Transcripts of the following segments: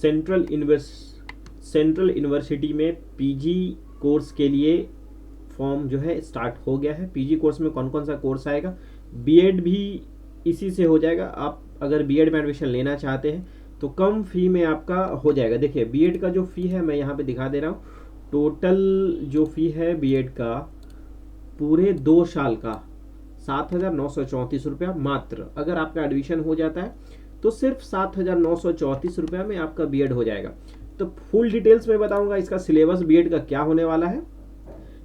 Central university में PG course के लिए फॉर्म जो है स्टार्ट हो गया है। पीजी कोर्स में कौन कौन सा कोर्स आएगा, बीएड भी इसी से हो जाएगा। आप अगर बीएड में एडमिशन लेना चाहते हैं तो कम फी में आपका हो जाएगा। देखिए बीएड का जो फी है मैं यहाँ पे दिखा दे रहा हूँ। टोटल जो फी है बीएड का पूरे 2 साल का 7,934 रुपया मात्र। अगर आपका एडमिशन हो जाता है तो सिर्फ 7,934 रुपया में आपका बीएड हो जाएगा। तो फुल डिटेल्स में बताऊंगा इसका सिलेबस बीएड का क्या होने वाला है,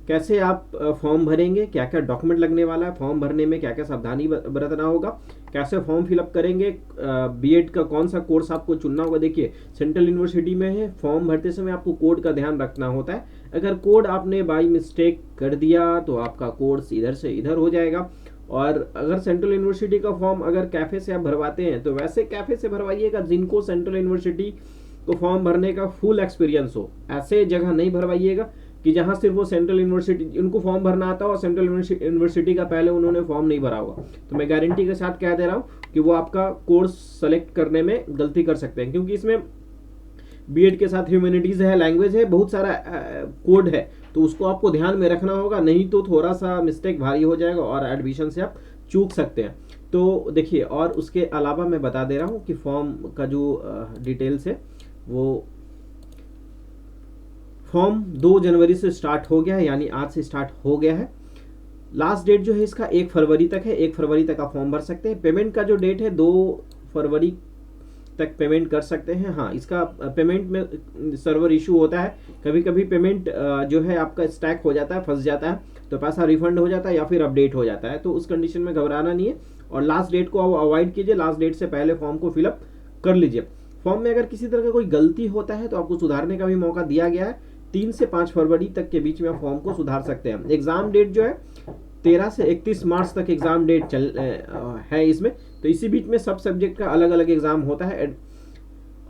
कैसे आप फॉर्म भरेंगे, क्या क्या डॉक्यूमेंट लगने वाला है, फॉर्म भरने में क्या क्या सावधानी बरतना होगा, कैसे फॉर्म फिलअप करेंगे, बीएड का कौन सा कोर्स आपको चुनना होगा। देखिए सेंट्रल यूनिवर्सिटी में है, फॉर्म भरते समय आपको कोड का ध्यान रखना होता है। अगर कोड आपने बाई मिस्टेक कर दिया तो आपका कोर्स इधर से इधर हो जाएगा। और अगर सेंट्रल यूनिवर्सिटी का फॉर्म अगर कैफे से आप भरवाते हैं तो वैसे कैफे से भरवाइएगा जिनको सेंट्रल यूनिवर्सिटी को फॉर्म भरने का फुल एक्सपीरियंस हो। ऐसे जगह नहीं भरवाइएगा कि जहां सिर्फ वो सेंट्रल यूनिवर्सिटी उनको फॉर्म भरना आता हो और सेंट्रल यूनिवर्सिटी का पहले उन्होंने फॉर्म नहीं भरा होगा। तो मैं गारंटी के साथ कह दे रहा हूँ कि वो आपका कोर्स सेलेक्ट करने में गलती कर सकते हैं, क्योंकि इसमें बीएड के साथ ह्यूमैनिटीज है, लैंग्वेज है, बहुत सारा कोड है, तो उसको आपको ध्यान में रखना होगा, नहीं तो थोड़ा सा मिस्टेक भारी हो जाएगा और एडमिशन से आप चूक सकते हैं। तो देखिए, और उसके अलावा मैं बता दे रहा हूँ कि फॉर्म का जो डिटेल्स है वो फॉर्म 2 जनवरी से स्टार्ट हो गया है, यानी आज से स्टार्ट हो गया है। लास्ट डेट जो है इसका 1 फरवरी तक है। 1 फरवरी तक आप फॉर्म भर सकते हैं। पेमेंट का जो डेट है 2 फरवरी तक पेमेंट कर सकते हैं। हाँ, इसका पेमेंट में सर्वर इशू होता है, कभी कभी पेमेंट जो है आपका स्टैक हो जाता है, फंस जाता है, तो पैसा रिफंड हो जाता है या फिर अपडेट हो जाता है। तो उस कंडीशन में घबराना नहीं है और लास्ट डेट को अवॉइड कीजिए। लास्ट डेट से पहले फॉर्म को फिलअप कर लीजिए। फॉर्म में अगर किसी तरह का कोई गलती होता है तो आपको सुधारने का भी मौका दिया गया है। 3 से 5 फरवरी तक के बीच में आप फॉर्म को सुधार सकते हैं। एग्जाम डेट जो है 13 से 31 मार्च तक एग्जाम डेट है इसमें। तो इसी बीच में सब सब्जेक्ट का अलग अलग एग्जाम होता है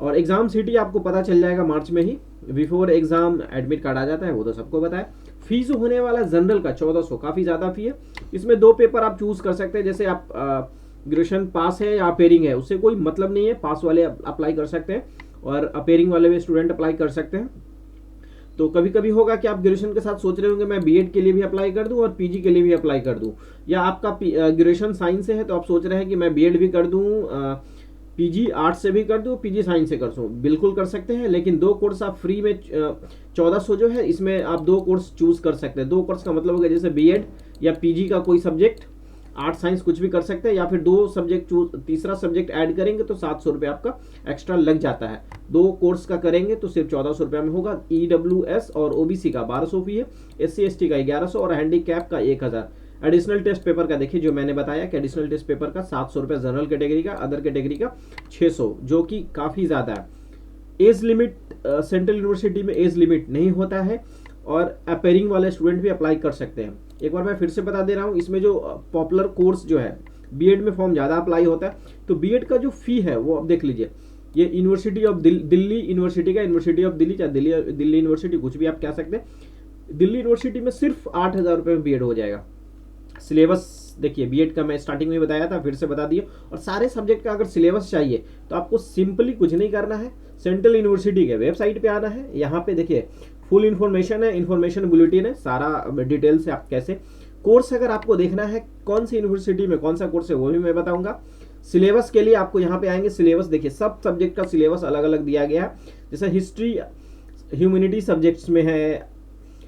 और एग्जाम सिटी आपको पता चल जाएगा मार्च में ही। बिफोर एग्जाम एडमिट कार्ड आ जाता है, वो तो सबको पता है। फीस होने वाला जनरल का 1400, काफी ज्यादा फी है। इसमें 2 पेपर आप चूज कर सकते हैं, जैसे आप ग्रेजुएशन पास है या अपेयरिंग है, उससे कोई मतलब नहीं है। पास वाले अप्लाई कर सकते हैं और अपेयरिंग वाले भी स्टूडेंट अप्लाई कर सकते हैं। तो कभी कभी होगा कि आप ग्रेजुएशन के साथ सोच रहे होंगे मैं बीएड के लिए भी अप्लाई कर दूं और पीजी के लिए भी अप्लाई कर दूं, या आपका ग्रेजुएशन साइंस से है तो आप सोच रहे हैं कि मैं बीएड भी कर दूं, पीजी आर्ट्स से भी कर दूं, पीजी साइंस से कर दूं। बिल्कुल कर सकते हैं, लेकिन 2 कोर्स आप फ्री में 1400 जो है इसमें आप 2 कोर्स चूज कर सकते हैं। 2 कोर्स का मतलब होगा जैसे बीएड या पीजी का कोई सब्जेक्ट, आर्ट साइंस कुछ भी कर सकते हैं, या फिर 2 सब्जेक्ट चूज, तीसरा सब्जेक्ट ऐड करेंगे तो 700 रुपये आपका एक्स्ट्रा लग जाता है। 2 कोर्स का करेंगे तो सिर्फ 1400 रुपये में होगा। ईडब्ल्यूएस और ओबीसी का 1200 फी है, एससी एसटी का 1100 और हैंडीकैप का 1000। एडिशनल टेस्ट पेपर का देखिए, जो मैंने बताया कि एडिशनल टेस्ट पेपर का 700 रुपये जनरल कैटेगरी का, अदर कैटेगरी का 600, जो कि काफ़ी ज़्यादा है। एज लिमिट सेंट्रल यूनिवर्सिटी में एज लिमिट नहीं होता है और अपेयरिंग वाले स्टूडेंट भी अप्लाई कर सकते हैं। एक बार मैं फिर से बता दे रहा हूँ, इसमें जो पॉपुलर कोर्स जो है बीएड में फॉर्म ज़्यादा अप्लाई होता है, तो बीएड का जो फी है वो आप देख लीजिए। ये यूनिवर्सिटी ऑफ दिल्ली यूनिवर्सिटी का, यूनिवर्सिटी ऑफ दिल्ली, चाहे दिल्ली यूनिवर्सिटी कुछ भी आप कह सकते हैं। दिल्ली यूनिवर्सिटी में सिर्फ 8000 रुपये में बीएड हो जाएगा। सिलेबस देखिए, बीएड का मैं स्टार्टिंग में बताया था, फिर से बता दिया। और सारे सब्जेक्ट का अगर सिलेबस चाहिए तो आपको सिंपली कुछ नहीं करना है, सेंट्रल यूनिवर्सिटी के वेबसाइट पे आना है। यहाँ पे देखिए फुल इन्फॉर्मेशन है, इन्फॉर्मेशन बुलेटिन है, सारा डिटेल से आप कैसे कोर्स अगर आपको देखना है कौन सी यूनिवर्सिटी में कौन सा कोर्स है वो भी मैं बताऊंगा। सिलेबस के लिए आपको यहाँ पे आएंगे, सिलेबस देखिए सब सब्जेक्ट का सिलेबस अलग अलग दिया गया है। जैसे हिस्ट्री ह्यूमैनिटी सब्जेक्ट्स में है,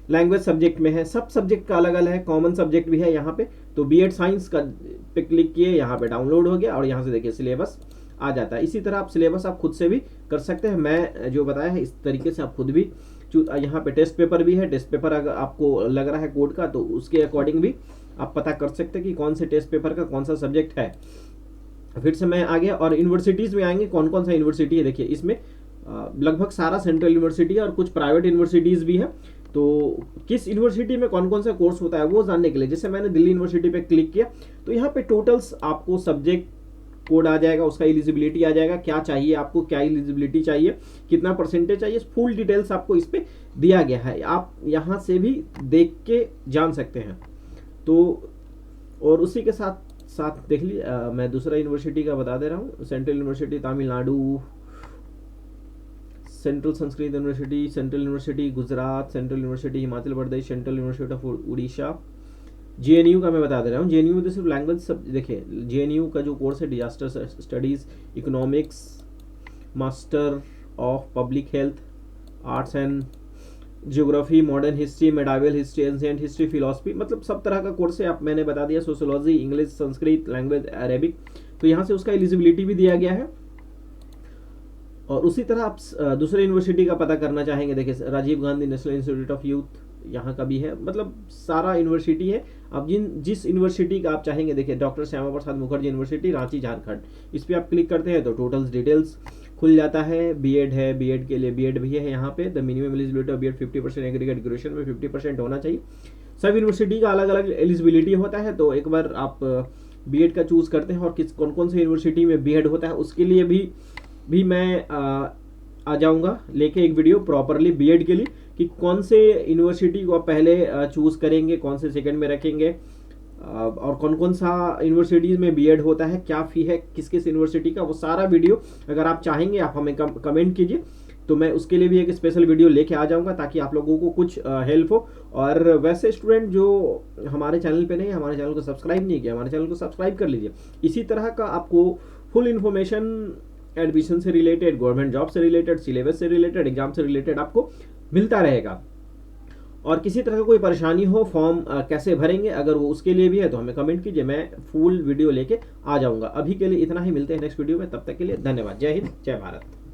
लैंग्वेज सब्जेक्ट में है, सब सब्जेक्ट का अलग अलग है, कॉमन सब्जेक्ट भी है यहाँ पे। तो बीएड साइंस का पे क्लिक किए, यहाँ पे डाउनलोड हो गया और यहाँ से देखिए सिलेबस आ जाता है। इसी तरह आप सिलेबस आप खुद से भी कर सकते हैं। मैं जो बताया है इस तरीके से आप खुद भी, यहाँ पे टेस्ट पेपर भी है। टेस्ट पेपर अगर आपको लग रहा है कोड का तो उसके अकॉर्डिंग भी आप पता कर सकते हैं कि कौन से टेस्ट पेपर का कौन सा सब्जेक्ट है। फिर से मैं आ गया और यूनिवर्सिटीज़ में आएंगे, कौन कौन सा यूनिवर्सिटी है। देखिए इसमें लगभग सारा सेंट्रल यूनिवर्सिटी है और कुछ प्राइवेट यूनिवर्सिटीज़ भी है। तो किस यूनिवर्सिटी में कौन कौन सा कोर्स होता है वो जानने के लिए जैसे मैंने दिल्ली यूनिवर्सिटी पे क्लिक किया तो यहाँ पे टोटल्स आपको सब्जेक्ट कोड आ जाएगा, उसका एलिजिबिलिटी आ जाएगा, क्या चाहिए आपको, क्या एलिजिबिलिटी चाहिए, कितना परसेंटेज चाहिए, फुल डिटेल्स आपको इस पे दिया गया है। आप यहाँ से भी देख के जान सकते हैं। तो और उसी के साथ साथ देख लीजिए, मैं दूसरा यूनिवर्सिटी का बता दे रहा हूँ, central university Tamil Nadu central Sanskrit university, central university Gujarat, central university Himachal Pradesh, central university of Orissa. JNU का मैं बता दे रहा हूँ, जेएनयू में तो सिर्फ लैंग्वेज सब देखिए, जेएनयू का जो कोर्स है disaster studies, economics, master of public health, arts and geography, modern history, medieval history, ancient history, philosophy, मतलब सब तरह का कोर्स है। आप मैंने बता दिया, sociology, English, Sanskrit, language, Arabic, तो यहाँ से उसका एलिजिबिलिटी भी दिया गया है। और उसी तरह आप दूसरे यूनिवर्सिटी का पता करना चाहेंगे, देखिए Rajiv Gandhi national institute of youth यहाँ का भी है, मतलब सारा यूनिवर्सिटी है। अब जिस यूनिवर्सिटी का आप चाहेंगे, देखिए डॉक्टर श्यामा प्रसाद मुखर्जी यूनिवर्सिटी रांची झारखंड, इस पर आप क्लिक करते हैं तो टोटल्स डिटेल्स खुल जाता है। बीएड है, बीएड के लिए बीएड भी है यहाँ पे। The minimum eligibility of BEd 50%, aggregate graduation में 50% होना चाहिए। सब यूनिवर्सिटी का अलग अलग एलिजिबिलिटी होता है, तो एक बार आप बीएड का चूज करते हैं और कौन कौन से यूनिवर्सिटी में बीएड होता है उसके लिए भी मैं आ जाऊंगा लेके एक वीडियो प्रॉपरली बीएड के लिए, कि कौन से यूनिवर्सिटी को आप पहले चूज करेंगे, कौन से सेकंड में रखेंगे, और कौन कौन सा यूनिवर्सिटीज़ में बीएड होता है, क्या फ़ी है किस किस यूनिवर्सिटी का, वो सारा वीडियो अगर आप चाहेंगे आप हमें कमेंट कीजिए, तो मैं उसके लिए भी एक स्पेशल वीडियो लेके आ जाऊंगा ताकि आप लोगों को कुछ हेल्प हो। और वैसे स्टूडेंट जो हमारे चैनल पे नहीं, हमारे चैनल को सब्सक्राइब नहीं किया, हमारे चैनल को सब्सक्राइब कर लीजिए। इसी तरह का आपको फुल इन्फॉर्मेशन एडमिशन से रिलेटेड, गवर्नमेंट जॉब से रिलेटेड, सिलेबस से रिलेटेड, एग्जाम से रिलेटेड आपको मिलता रहेगा। और किसी तरह का कोई परेशानी हो, फॉर्म कैसे भरेंगे, अगर वो उसके लिए भी है तो हमें कमेंट कीजिए, मैं फुल वीडियो लेके आ जाऊंगा। अभी के लिए इतना ही, मिलते हैं नेक्स्ट वीडियो में, तब तक के लिए धन्यवाद। जय हिंद, जय भारत।